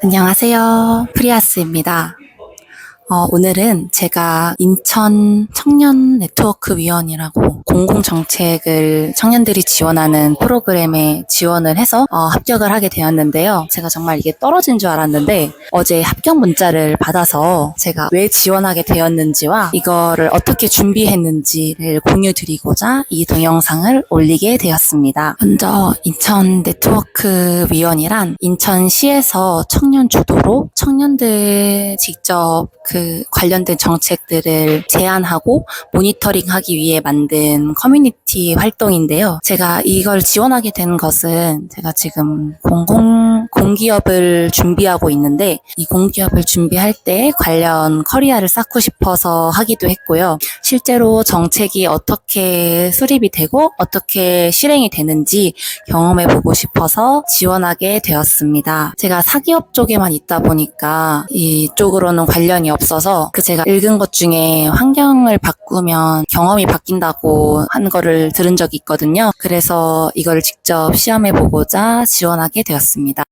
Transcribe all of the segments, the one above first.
안녕하세요. 프리아스입니다. 오늘은 제가 인천 청년 네트워크 위원이라고 공공정책을 청년들이 지원하는 프로그램에 지원을 해서 합격을 하게 되었는데요. 제가 정말 이게 떨어진 줄 알았는데 어제 합격 문자를 받아서 제가 왜 지원하게 되었는지와 이거를 어떻게 준비했는지를 공유드리고자 이 동영상을 올리게 되었습니다. 먼저 인천 네트워크 위원이란 인천시에서 청년 주도로 청년들 직접 관련된 정책들을 제안하고 모니터링하기 위해 만든 커뮤니티 활동인데요. 제가 이걸 지원하게 된 것은 제가 지금 공기업을 준비하고 있는데 이 공기업을 준비할 때 관련 커리어를 쌓고 싶어서 하기도 했고요. 실제로 정책이 어떻게 수립이 되고 어떻게 실행이 되는지 경험해보고 싶어서 지원하게 되었습니다. 제가 사기업 쪽에만 있다 보니까 이쪽으로는 관련이 없어서 제가 읽은 것 중에 환경을 바꾸면 경험이 바뀐다고 한 거를 들은 적이 있거든요. 그래서 이거를 직접 시험해보고자 지원하게 되었습니다.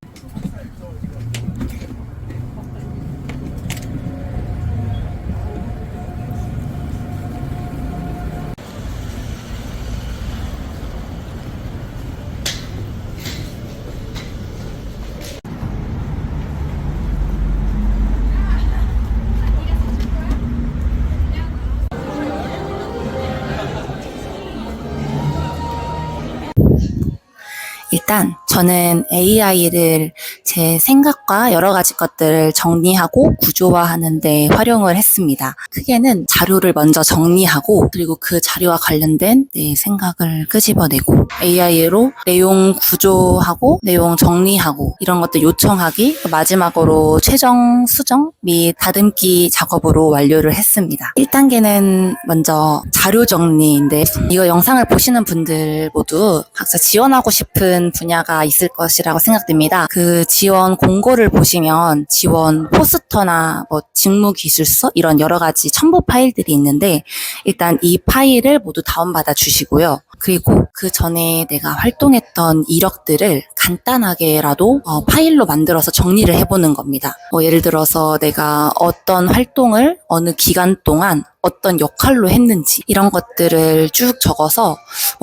일단 저는 AI를 제 생각과 여러 가지 것들을 정리하고 구조화하는 데 활용을 했습니다. 크게는 자료를 먼저 정리하고 그리고 그 자료와 관련된 내 생각을 끄집어내고 AI로 내용 구조하고 내용 정리하고 이런 것들 요청하기, 마지막으로 최종 수정 및 다듬기 작업으로 완료를 했습니다. 1단계는 먼저 자료 정리인데 이거 영상을 보시는 분들 모두 각자 지원하고 싶은 분야가 있을 것이라고 생각됩니다. 그 지원 공고를 보시면 지원 포스터나 직무 기술서 이런 여러 가지 첨부 파일들이 있는데 일단 이 파일을 모두 다운받아 주시고요. 그리고 그 전에 내가 활동했던 이력들을 간단하게라도 파일로 만들어서 정리를 해보는 겁니다. 예를 들어서 내가 어떤 활동을 어느 기간 동안 어떤 역할로 했는지 이런 것들을 쭉 적어서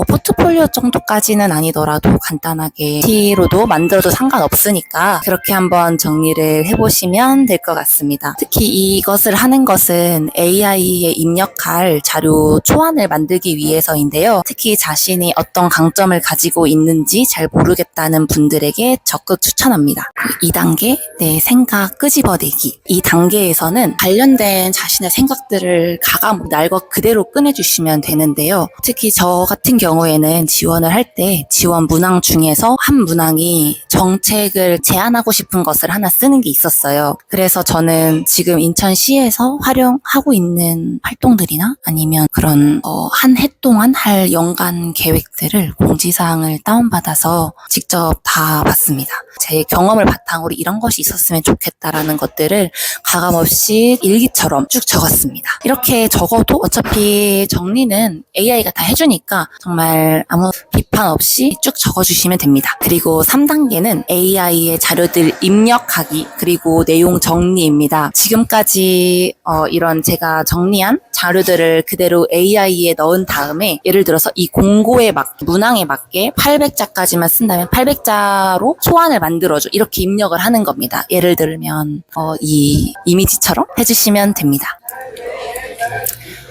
포트폴리오 정도까지는 아니더라도 간단하게 T로도 만들어도 상관없으니까 그렇게 한번 정리를 해보시면 될 것 같습니다. 특히 이것을 하는 것은 AI에 입력할 자료 초안을 만들기 위해서인데요. 특히 자신이 어떤 강점을 가지고 있는지 잘 모르겠다는 분들에게 적극 추천합니다. 2단계 내 생각 끄집어내기. 이 단계에서는 관련된 자신의 생각들을 날것 그대로 꺼내주시면 되는데요. 특히 저 같은 경우에는 지원을 할 때 지원 문항 중에서 한 문항이 정책을 제안하고 싶은 것을 하나 쓰는 게 있었어요. 그래서 저는 지금 인천시에서 활용하고 있는 활동들이나 아니면 그런 한 해 동안 할 연간 계획들을 공지사항을 다운받아서 직접 다 봤습니다. 제 경험을 바탕으로 이런 것이 있었으면 좋겠다라는 것들을 가감없이 일기처럼 쭉 적었습니다. 이렇게 적어도 어차피 정리는 AI가 다 해주니까 정말 아무 비판 없이 쭉 적어주시면 됩니다. 그리고 3단계는 AI의 자료들 입력하기 그리고 내용 정리입니다. 지금까지 이런 제가 정리한 자료들을 그대로 AI에 넣은 다음에 예를 들어서 이 공고에 맞게 문항에 맞게 800자까지만 쓴다면 800자로 초안을 만들어줘 이렇게 입력을 하는 겁니다. 예를 들면 이 이미지처럼 해주시면 됩니다.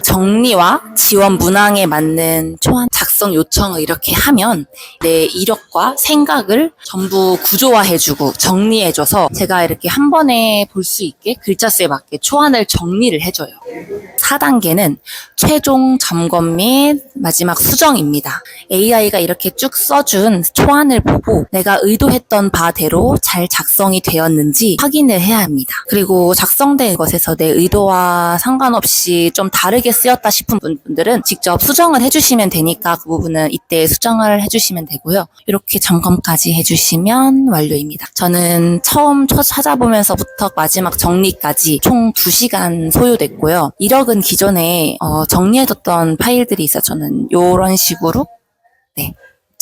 정리와 지원 문항에 맞는 초안 작성 요청을 이렇게 하면 내 이력과 생각을 전부 구조화해주고 정리해줘서 제가 이렇게 한 번에 볼 수 있게 글자 수에 맞게 초안을 정리를 해줘요. 4단계는 최종 점검 및 마지막 수정입니다. AI가 이렇게 쭉 써준 초안을 보고 내가 의도했던 바대로 잘 작성이 되었는지 확인을 해야 합니다. 그리고 작성된 것에서 내 의도와 상관없이 좀 다르게 쓰였다 싶은 분들은 직접 수정을 해주시면 되니까 그 부분은 이때 수정을 해주시면 되고요. 이렇게 점검까지 해주시면 완료입니다. 저는 처음 찾아보면서부터 마지막 정리까지 총 2시간 소요됐고요. 이력은 기존에 정리해뒀던 파일들이 있어서 저는 이런 식으로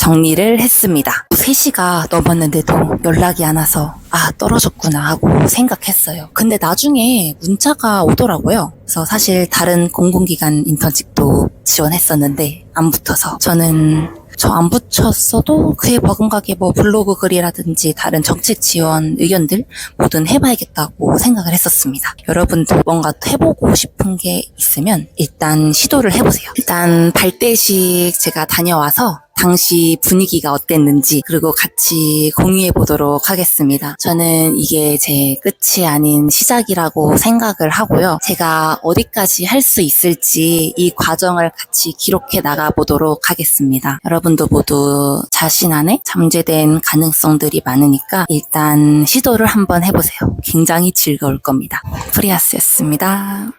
정리를 했습니다. 3시가 넘었는데도 연락이 안 와서 떨어졌구나 하고 생각했어요. 근데 나중에 문자가 오더라고요. 그래서 사실 다른 공공기관 인턴직도 지원했었는데 안 붙어서 저는 저 안 붙였어도 그에 버금가게 뭐 블로그 글이라든지 다른 정책 지원 의견들 뭐든 해봐야겠다고 생각을 했었습니다. 여러분도 뭔가 해보고 싶은 게 있으면 일단 시도를 해보세요. 일단 발대식 제가 다녀와서 당시 분위기가 어땠는지 그리고 같이 공유해 보도록 하겠습니다. 저는 이게 제 끝이 아닌 시작이라고 생각을 하고요. 제가 어디까지 할 수 있을지 이 과정을 같이 기록해 나가 보도록 하겠습니다. 여러분도 모두 자신 안에 잠재된 가능성들이 많으니까 일단 시도를 한번 해보세요. 굉장히 즐거울 겁니다. 프리아스였습니다.